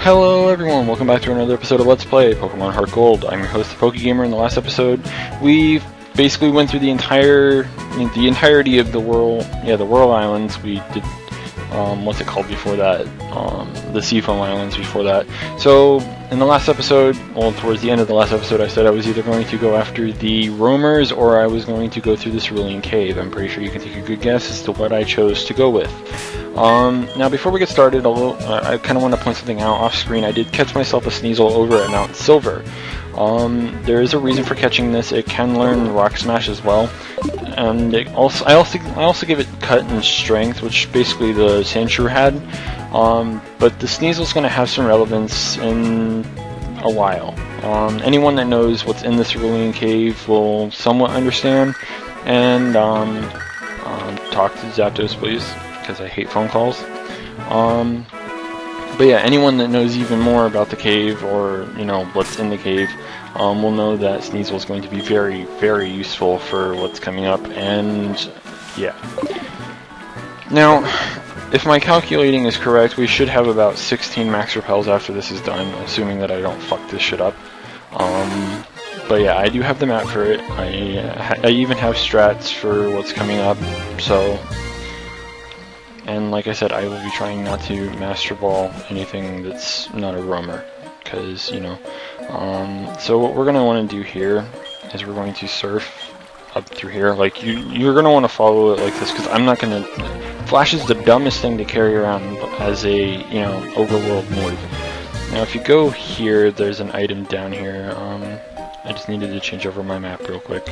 Hello everyone, welcome back to another episode of Let's Play Pokemon HeartGold. I'm your host, the PokeGamer. In the last episode, we basically went through the entirety of the Whirl Islands. We did, what's it called before that? The Seafoam Islands before that. So, in the last episode, well, towards the end of the last episode, I said I was either going to go after the roamers or I was going to go through the Cerulean Cave. I'm pretty sure you can take a good guess as to what I chose to go with. Now before we get started, I kind of want to point something out off screen. I did catch myself a Sneasel over at Mount Silver. There is a reason for catching this. It can learn Rock Smash as well, and I also give it Cut and Strength, which basically the Sandshrew had. But the Sneasel's going to have some relevance in a while. Anyone that knows what's in the Cerulean Cave will somewhat understand. And talk to Zapdos, please, because I hate phone calls. But yeah, anyone that knows even more about the cave, or you know what's in the cave, will know that Sneasel is going to be very, very useful for what's coming up. And yeah. Now, if my calculating is correct, we should have about 16 max repels after this is done, assuming that I don't fuck this shit up. But yeah, I do have the map for it. I even have strats for what's coming up, so... And like I said, I will be trying not to Master Ball anything that's not a roamer, because, you know. So what we're going to want to do here is we're going to surf up through here. Like, you're going to want to follow it like this, because I'm not going to... Flash is the dumbest thing to carry around as a, you know, overworld move. Now if you go here, there's an item down here. I just needed to change over my map real quick.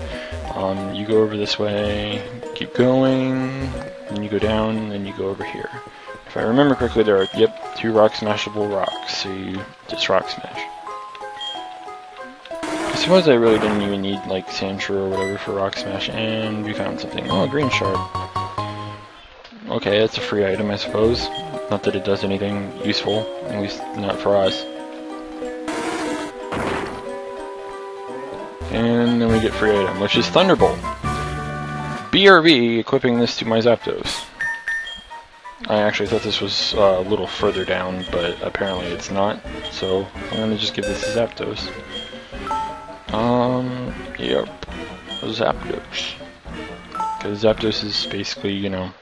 You go over this way, keep going, then you go down, then you go over here. If I remember correctly, there are, yep, 2 rock smashable rocks, so you just rock smash. I suppose I really didn't even need, like, Sandshrew or whatever for rock smash, and we found something. Oh, green shard. Okay, that's a free item, I suppose. Not that it does anything useful, at least not for us. And then we get free item, which is Thunderbolt. BRB, equipping this to my Zapdos. I actually thought this was a little further down, but apparently it's not. So I'm gonna just give this to Zapdos. Yep, Zapdos. Because Zapdos is basically, you know,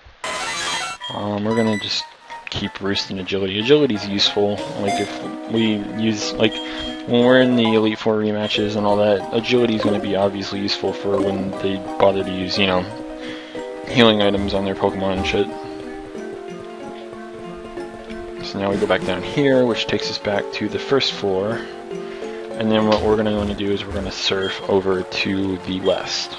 we're gonna just keep roosting Agility. Agility's useful. Like if we use, like, when we're in the Elite Four rematches and all that, Agility is going to be obviously useful for when they bother to use, you know, healing items on their Pokemon and shit. So now we go back down here, which takes us back to the first floor. And then what we're going to want to do is we're going to surf over to the west.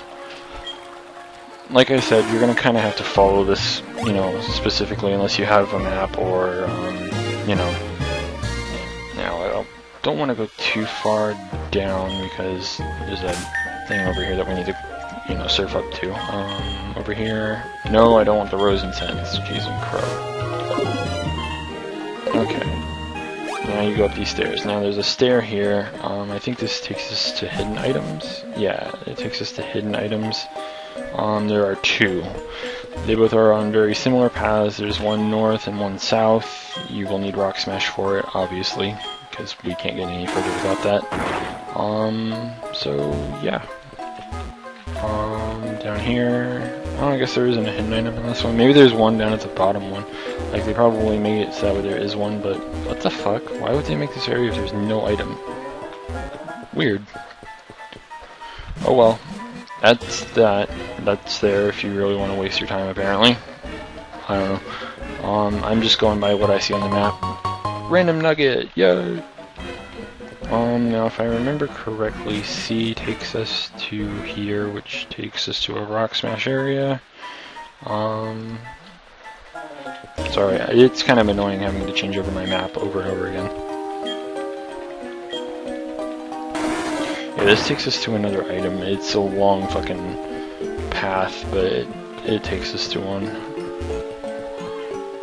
Like I said, you're going to kind of have to follow this, you know, specifically, unless you have a map or, you know. Now, I don't want to go too far down because there's a thing over here that we need to, you know, surf up to. Over here. No, I don't want the Rose Incense. Jeez and Crow. Okay. Now you go up these stairs. Now there's a stair here. I think this takes us to hidden items. Yeah, it takes us to hidden items. There are 2. They both are on very similar paths. There's one north and one south. You will need Rock Smash for it, obviously, because we can't get any further without that. So yeah. Down here. Oh, I guess there isn't a hidden item in this one. Maybe there's one down at the bottom one. Like, they probably made it so that way there is one, but what the fuck? Why would they make this area if there's no item? Weird. Oh well. That's that. That's there if you really want to waste your time, apparently. I don't know. I'm just going by what I see on the map. Random nugget! Yay! Now if I remember correctly, C takes us to here, which takes us to a Rock Smash area. Sorry, it's kind of annoying having to change over my map over and over again. Yeah, this takes us to another item. It's a long fucking path, but it takes us to one.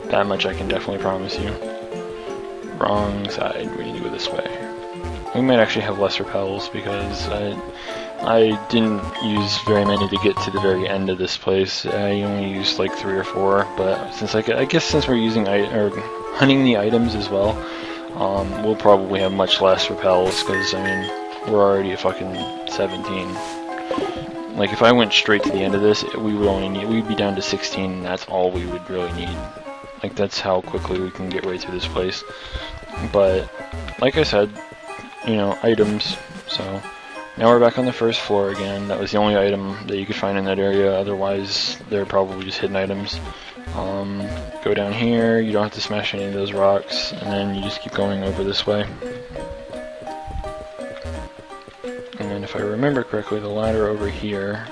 That much I can definitely promise you. Wrong side, we need to go this way. We might actually have less repels because I didn't use very many to get to the very end of this place. I only used like 3 or 4, but since I guess since we're using hunting the items as well, we'll probably have much less repels, because, I mean, we're already at fucking 17. Like, if I went straight to the end of this, we'd be down to 16, and that's all we would really need. Like, that's how quickly we can get right through this place. But, like I said, you know, items, so... Now we're back on the first floor again. That was the only item that you could find in that area, otherwise they're probably just hidden items. Go down here, you don't have to smash any of those rocks, and then you just keep going over this way. And then if I remember correctly, the ladder over here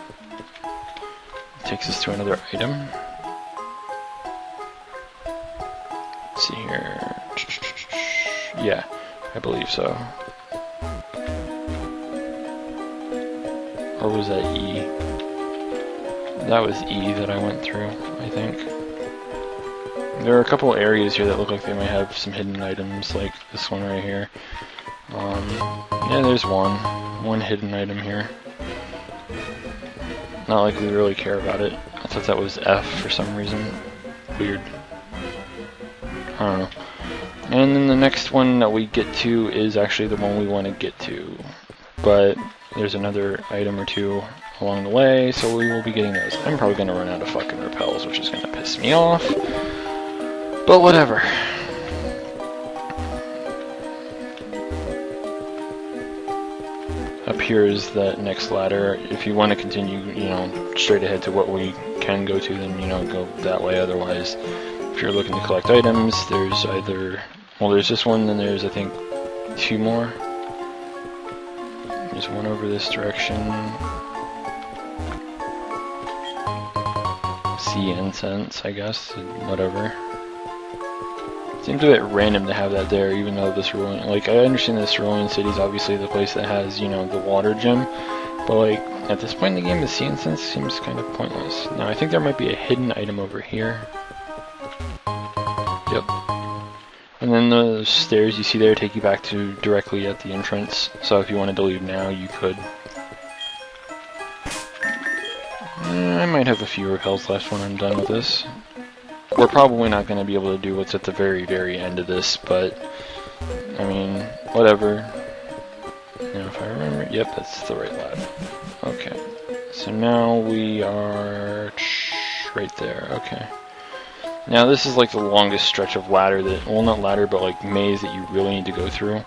takes us to another item. Let's see here. Yeah, I believe so. Or was that E? That was E that I went through, I think. There are a couple areas here that look like they might have some hidden items, like this one right here. Yeah, there's one hidden item here. Not like we really care about it. I thought that was F for some reason. Weird. I don't know. And then the next one that we get to is actually the one we want to get to. But there's another item or two along the way, so we will be getting those. I'm probably going to run out of fucking repels, which is going to piss me off. But whatever. Up here is that next ladder. If you want to continue, you know, straight ahead to what we can go to, then, you know, go that way. Otherwise, if you're looking to collect items, there's either... Well, there's this one, then there's, I think, 2 more. There's one over this direction. Sea incense, I guess, whatever. Seems a bit random to have that there, even though the Cerulean... Like, I understand the Cerulean City is obviously the place that has, you know, the water gem, but, like, at this point in the game, the sea incense seems kind of pointless. Now, I think there might be a hidden item over here. Yep. And then the stairs you see there take you back to directly at the entrance, so if you wanted to leave now, you could. I might have a few repels left when I'm done with this. We're probably not going to be able to do what's at the very, very end of this, but, I mean, whatever. Now, if I remember, yep, that's the right ladder. Okay, so now we are right there, okay. Now this is like the longest stretch of ladder that, well, not ladder, but like maze that you really need to go through.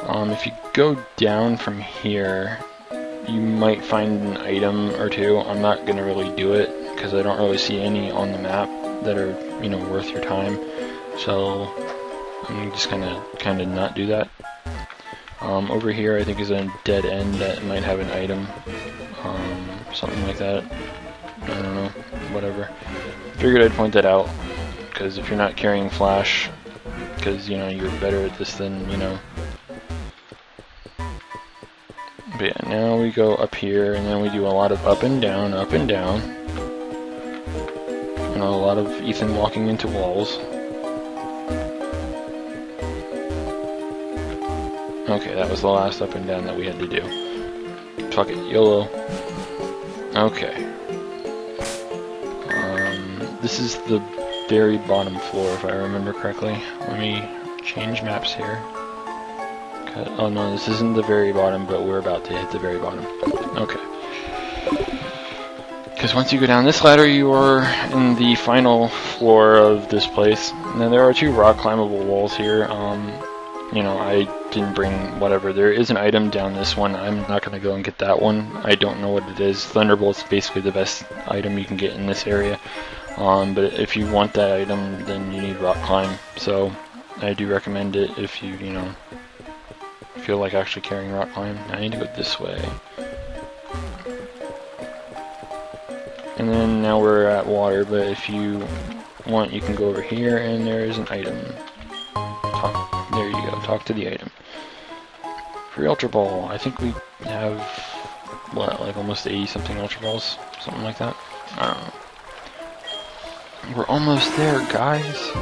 If you go down from here, you might find an item or two. I'm not going to really do it, because I don't really see any on the map that are, you know, worth your time. So, I'm just gonna kind of not do that. Over here I think is a dead end that might have an item. Something like that. I don't know. Whatever. Figured I'd point that out, because if you're not carrying flash, because, you know, you're better at this than, you know. But yeah, now we go up here, and then we do a lot of up and down, and a lot of Ethan walking into walls. Okay, that was the last up and down that we had to do. Fuck it, YOLO. Okay. This is the very bottom floor, if I remember correctly. Let me change maps here. Oh no, this isn't the very bottom, but we're about to hit the very bottom. Okay. Because once you go down this ladder, you are in the final floor of this place. Now there are 2 rock climbable walls here. You know, I didn't bring whatever. There is an item down this one. I'm not going to go and get that one. I don't know what it is. Thunderbolt's basically the best item you can get in this area. But if you want that item, then you need rock climb. So I do recommend it if you, you know, feel like actually carrying rock climb. I need to go this way. And then now we're at water, but if you want, you can go over here, and there is an item. There you go, talk to the item. Free Ultra Ball. I think we have, what, like almost 80 something Ultra Balls? Something like that? I don't know. We're almost there, guys.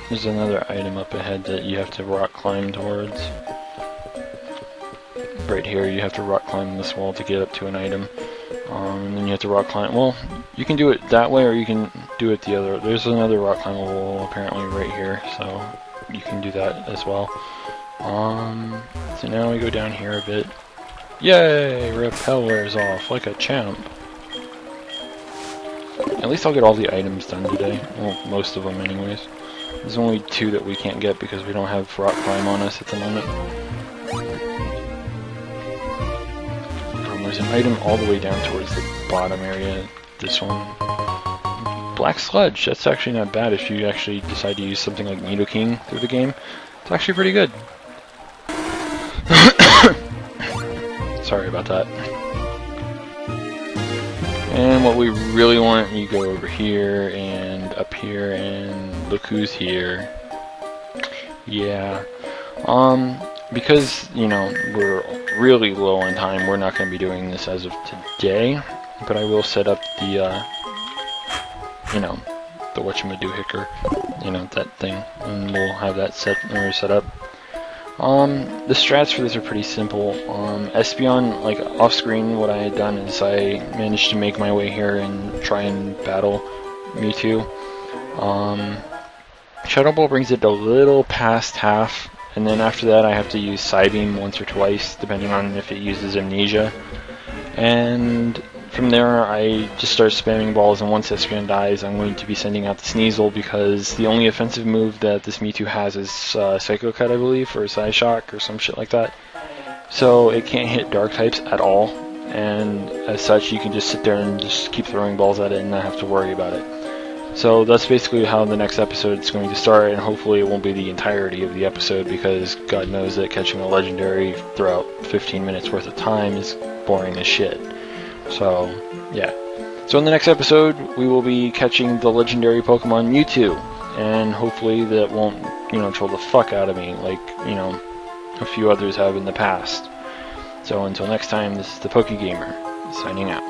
There's another item up ahead that you have to rock climb towards. Right here, you have to rock climb this wall to get up to an item. And then you have to rock climb. Well, you can do it that way, or you can do it the other. There's another rock climbable wall apparently right here, so you can do that as well. So now we go down here a bit. Yay! Rappel wears off like a champ. At least I'll get all the items done today. Well, most of them anyways. There's only 2 that we can't get because we don't have rock climb on us at the moment. There's an item all the way down towards the bottom area. This one. Black Sludge. That's actually not bad if you actually decide to use something like Nidoking through the game. It's actually pretty good. Sorry about that. And what we really want, you go over here and up here, and look who's here. Yeah. Because, you know, we're really low on time, we're not going to be doing this as of today, but I will set up the, you know, the whatchamadoohicker, you know, that thing, and we'll have that set up. The strats for this are pretty simple. Espeon, like, off-screen, what I had done is I managed to make my way here and try and battle Mewtwo. Shadow Ball brings it a little past half, and then after that I have to use Psybeam once or twice, depending on if it uses Amnesia. And from there I just start spamming balls, and once Espeon dies I'm going to be sending out the Sneasel, because the only offensive move that this Mewtwo has is Psycho Cut, I believe, or Psyshock, or some shit like that. So it can't hit Dark types at all, and as such you can just sit there and just keep throwing balls at it and not have to worry about it. So that's basically how the next episode is going to start, and hopefully it won't be the entirety of the episode, because God knows that catching a legendary throughout 15 minutes worth of time is boring as shit. So, yeah. So in the next episode, we will be catching the legendary Pokemon Mewtwo, and hopefully that won't, you know, troll the fuck out of me like, you know, a few others have in the past. So until next time, this is the PokeGamer, signing out.